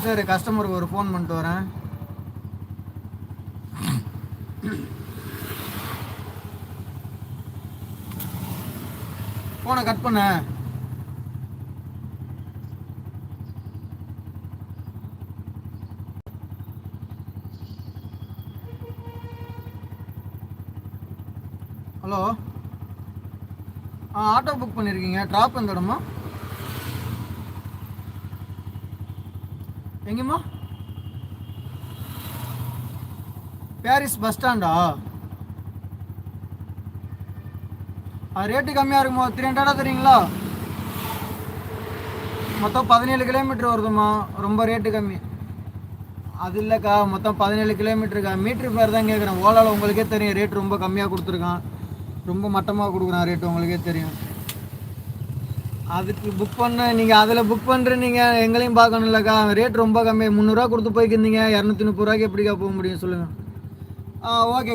சரி, கஸ்டமருக்கு ஒரு ஃபோன் பண்ணிட்டு வரேன். ஃபோனை கட் பண்ண. ஹலோ, ஆட்டோ புக் பண்ணியிருக்கீங்க. ட்ராப் எந்த இடமா? எங்கேம்மா? பாரிஸ் பஸ் ஸ்டாண்டா? ரேட்டு கம்மியாக இருக்குமா? 300 தெரியுங்களா? மொத்தம் 17 கிலோமீட்டர் வருதுமா. ரொம்ப ரேட்டு கம்மி. அது இல்லைக்கா, மொத்தம் 17 கிலோமீட்டருக்கா. மீட்ரு பேர் தான் கேட்குறேன். ஓலாவில் உங்களுக்கே தெரியும், ரேட் ரொம்ப கம்மியாக கொடுத்துருக்கான். ரொம்ப மட்டமாக கொடுக்குறான் ரேட்டு, உங்களுக்கே தெரியும். அதுக்கு புக் பண்ண நீங்கள் அதில் புக் பண்ணுற நீங்கள் எங்களையும் பார்க்கணும்லக்கா. ரேட் ரொம்ப கம்மி. 300 கொடுத்து போய்க்கிருந்தீங்க. 230 ரூபாய்க்கு எப்படிக்கா போக முடியும் சொல்லுங்கள்? ஓகே.